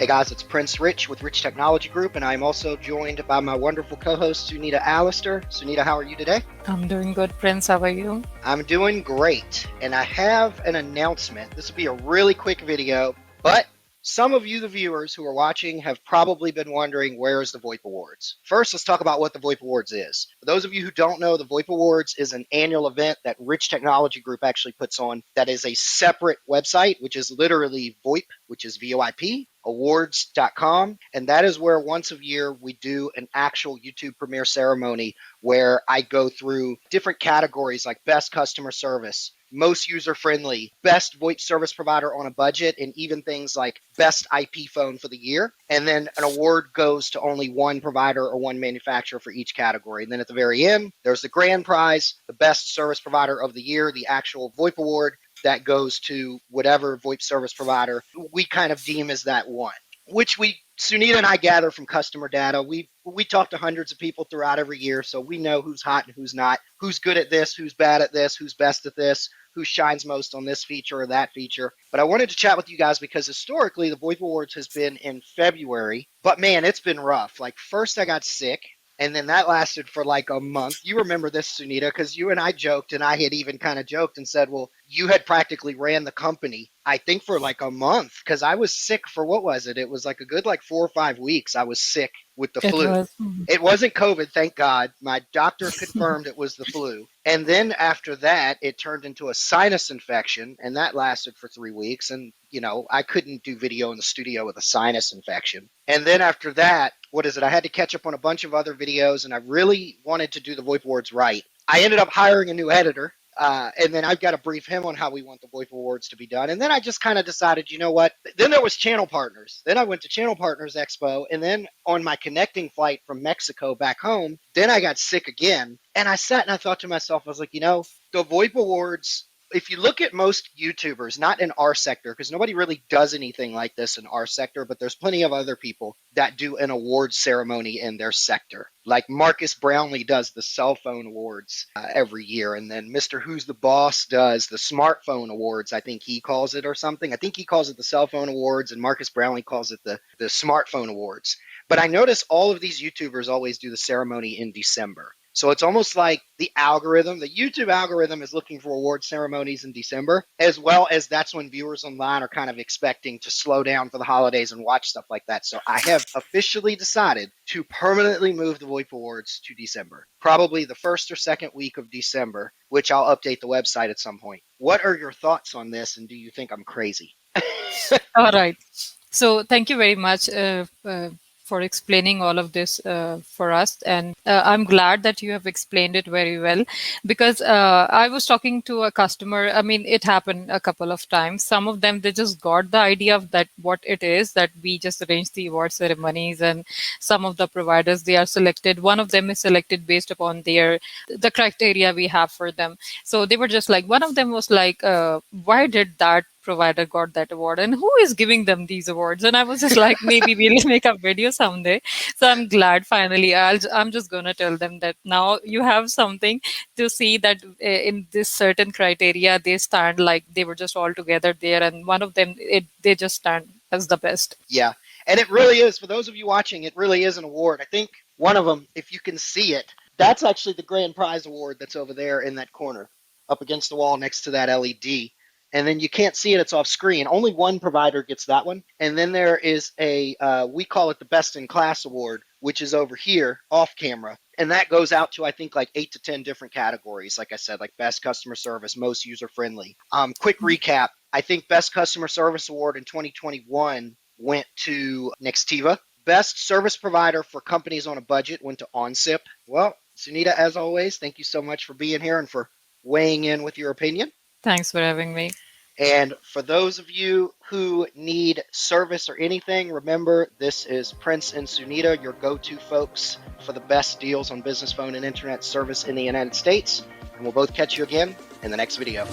Hey guys, it's Prince Rich with Rich Technology Group, and I'm also joined by my wonderful co-host, Sunita Allister. Sunita, how are you today? I'm doing good, Prince. How are you? I'm doing great, and I have an announcement. This will be a really quick video, but some of you, the viewers who are watching, have probably been wondering, where is the VOIP Awards? First, let's talk about what the VOIP Awards is. For those of you who don't know, the VOIP Awards is an annual event that Rich Technology Group actually puts on that is a separate website, which is literally VOIP, which is VOIP, awards.com. And that is where once a year we do an actual YouTube premiere ceremony where I go through different categories like best customer service, most user-friendly, best VoIP service provider on a budget, and even things like best IP phone for the year. And then an award goes to only one provider or one manufacturer for each category. And then at the very end, there's the grand prize, the best service provider of the year, the actual VoIP award that goes to whatever VoIP service provider we kind of deem as that one, which Sunita and I gather from customer data. We talk to hundreds of people throughout every year, so we know who's hot and who's not, who's good at this, who's bad at this, who's best at this, who shines most on this feature or that feature. But I wanted to chat with you guys because historically the VoIP Awards has been in February, but man, it's been rough. Like first I got sick, and then that lasted for like a month. You remember this, Sunita, because you and I joked, and I had even kind of joked and said, well, you had practically ran the company, I think, for like a month, because I was sick for, what was it? It was like a good 4 or 5 weeks. I was sick with the It flu. was. It wasn't COVID, thank God. My doctor confirmed it was the flu. And then after that, it turned into a sinus infection, and that lasted for 3 weeks. And, I couldn't do video in the studio with a sinus infection. And then after that, I had to catch up on a bunch of other videos, and I really wanted to do the VoIP Awards right. I ended up hiring a new editor. And then I've got to brief him on how we want the VoIP Awards to be done. And then I just kind of decided, you know what? Then there was Channel Partners. Then I went to Channel Partners Expo. And then on my connecting flight from Mexico back home, then I got sick again. And I sat and I thought to myself, I was like, the VoIP Awards, if you look at most YouTubers, not in our sector, because nobody really does anything like this in our sector, but there's plenty of other people that do an awards ceremony in their sector. Like Marcus Brownlee does the cell phone awards every year. And then Mr. Who's the Boss does the smartphone awards, I think he calls it, or something. I think he calls it the cell phone awards, and Marcus Brownlee calls it the smartphone awards. But I notice all of these YouTubers always do the ceremony in December. So it's almost like the YouTube algorithm is looking for award ceremonies in December, as well as that's when viewers online are kind of expecting to slow down for the holidays and watch stuff like that. So I have officially decided to permanently move the VoIP Awards to December, probably the first or second week of December, which I'll update the website at some point. What are your thoughts on this, and do you think I'm crazy? All right. So thank you very much for explaining all of this for us. And I'm glad that you have explained it very well, because I was talking to a customer. I mean, it happened a couple of times. Some of them, they just got the idea of that, what it is, that we just arrange the award ceremonies, and some of the providers, they are selected. One of them is selected based upon the criteria we have for them. So they were just like, one of them was like, why did that provider got that award, and who is giving them these awards? And I was just like, maybe we'll make a video someday. So I'm glad finally I'm just gonna tell them that now you have something to see, that in this certain criteria they stand, like they were just all together there, and one of them, they just stand as the best. Yeah, and it really is. For those of you watching, it really is an award. I think one of them, if you can see it, that's actually the grand prize award that's over there in that corner, up against the wall next to that LED. And then you can't see it, it's off screen. Only one provider gets that one. And then there is we call it the Best in Class Award, which is over here off camera. And that goes out to, I think, like 8 to 10 different categories. Like I said, like best customer service, most user friendly. Quick recap. I think Best Customer Service Award in 2021 went to Nextiva. Best Service Provider for Companies on a Budget went to OnSip. Well, Sunita, as always, thank you so much for being here and for weighing in with your opinion. Thanks for having me. And for those of you who need service or anything, remember, this is Prince and Sunita, your go-to folks for the best deals on business phone and internet service in the United States. And we'll both catch you again in the next video.